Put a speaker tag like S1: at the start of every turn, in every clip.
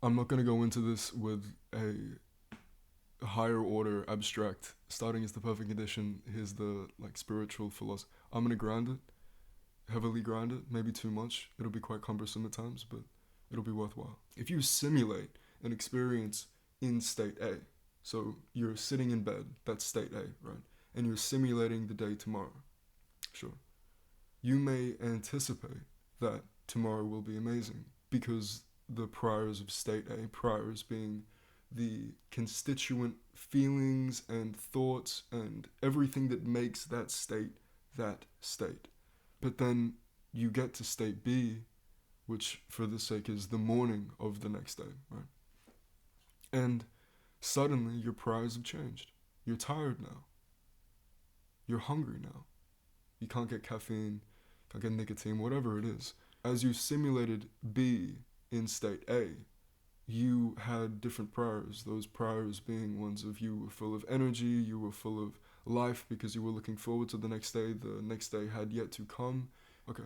S1: I'm not going to go into this with a higher order abstract starting as the perfect condition. Here's the like spiritual philosophy. I'm going to ground it, heavily ground it, maybe too much. It'll be quite cumbersome at times, but it'll be worthwhile. If you simulate an experience in state A, so you're sitting in bed, that's state A, right? And you're simulating the day tomorrow. Sure. You may anticipate that tomorrow will be amazing because the priors of state A, priors being the constituent feelings and thoughts and everything that makes that state that state. But then you get to state B, which for the sake is the morning of the next day, right? And suddenly your priors have changed. You're tired now. You're hungry now. You can't get caffeine, can't get nicotine, whatever it is. As you simulated B in state A, you had different priors. Those priors being ones of you were full of energy, you were full of life because you were looking forward to the next day. The next day had yet to come. Okay.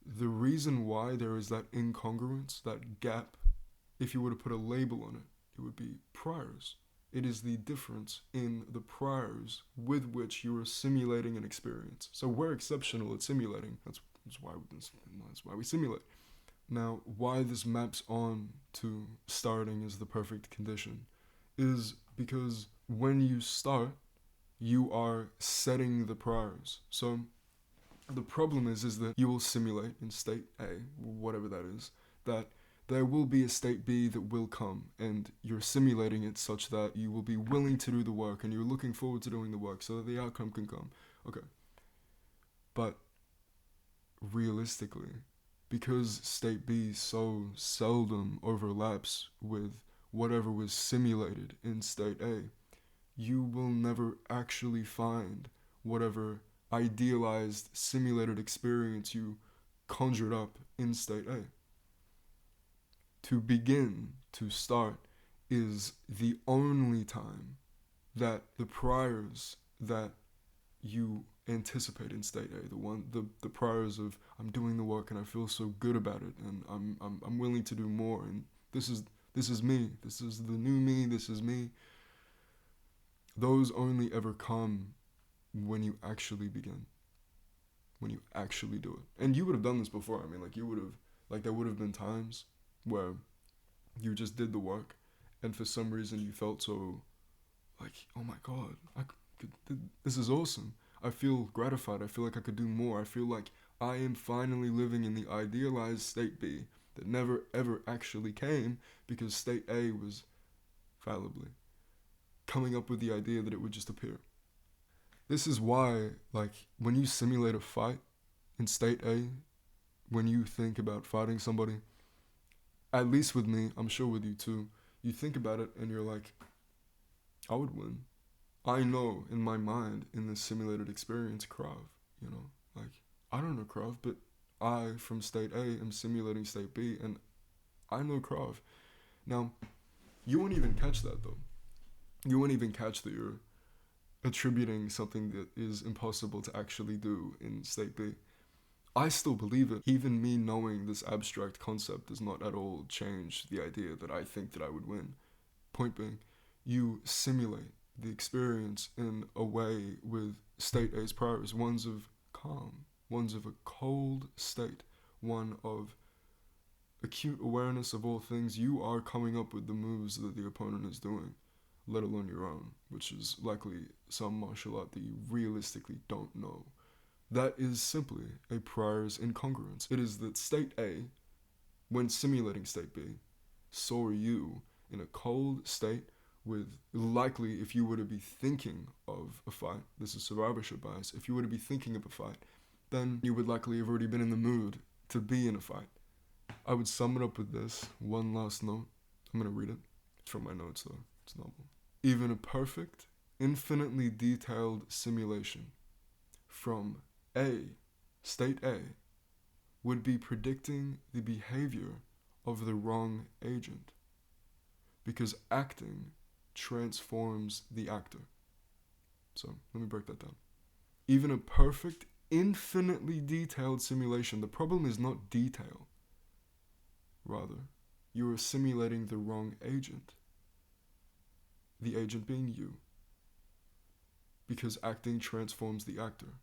S1: The reason why there is that incongruence, that gap, if you were to put a label on it, it would be priors. It is the difference in the priors with which you are simulating an experience. So we're exceptional at simulating. That's why we simulate. Now, why this maps on to starting as the perfect condition is because when you start, you are setting the priors. So the problem is that you will simulate in state A, whatever that is, that there will be a state B that will come, and you're simulating it such that you will be willing to do the work and you're looking forward to doing the work so that the outcome can come. Okay. But realistically, because state B so seldom overlaps with whatever was simulated in state A, you will never actually find whatever idealized simulated experience you conjured up in state A. To begin, to start, is the only time that the priors that you anticipate in state A, the priors of I'm doing the work and I feel so good about it and I'm willing to do more and this is me, this is the new me, this is me. Those only ever come when you actually begin, when you actually do it. And you would have done this before. I mean, like you would have, like there would have been times where you just did the work and for some reason you felt so like, oh my God, this is awesome. I feel gratified. I feel like I could do more. I feel like I am finally living in the idealized state B that never ever actually came because state A was fallibly coming up with the idea that it would just appear. This is why, like, when you simulate a fight in state A, when you think about fighting somebody, at least with me, I'm sure with you too, you think about it and you're like, I would win. I know in my mind, in this simulated experience, Krav, like, I don't know Krav, but I, from state A, am simulating state B, and I know Krav. Now, you won't even catch that, though. You won't even catch that you're attributing something that is impossible to actually do in state B. I still believe it. Even me knowing this abstract concept does not at all change the idea that I think that I would win. Point being, you simulate the experience in a way with state A's priors, ones of calm, ones of a cold state, one of acute awareness of all things. You are coming up with the moves that the opponent is doing, let alone your own, which is likely some martial art that you realistically don't know. That is simply a prior's incongruence. It is that state A, when simulating state B, saw you in a cold state with likely, if you were to be thinking of a fight, this is survivorship bias, if you were to be thinking of a fight, then you would likely have already been in the mood to be in a fight. I would sum it up with this one last note. I'm going to read it. It's from my notes though. It's novel. Even a perfect, infinitely detailed simulation from A, state A, would be predicting the behavior of the wrong agent because acting transforms the actor. So let me break that down. Even a perfect, infinitely detailed simulation, the problem is not detail. Rather, You are simulating the wrong agent. The agent being you. Because acting transforms the actor.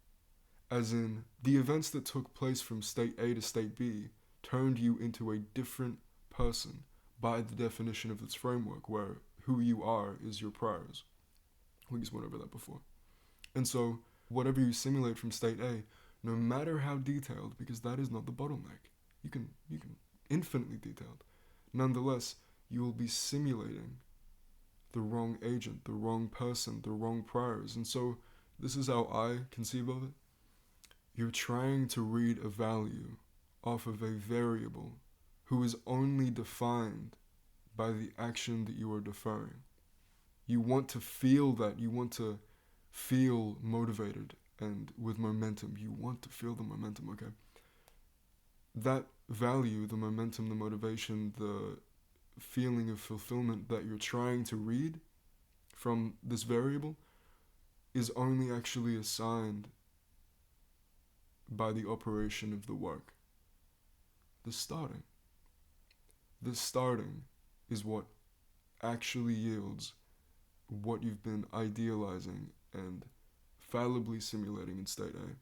S1: As in, the events that took place from state A to state B turned you into a different person by the definition of this framework, where who you are is your priors. We just went over that before. And so, whatever you simulate from state A, no matter how detailed, because that is not the bottleneck, you can infinitely detailed. Nonetheless, you will be simulating the wrong agent, the wrong person, the wrong priors. And so, this is how I conceive of it. You're trying to read a value off of a variable who is only defined by the action that you are deferring. You want to feel that. You want to feel motivated and with momentum. You want to feel the momentum, okay? That value, the momentum, the motivation, the feeling of fulfillment that you're trying to read from this variable is only actually assigned by the operation of the work. The starting. The starting is what actually yields what you've been idealizing and fallibly simulating in state A.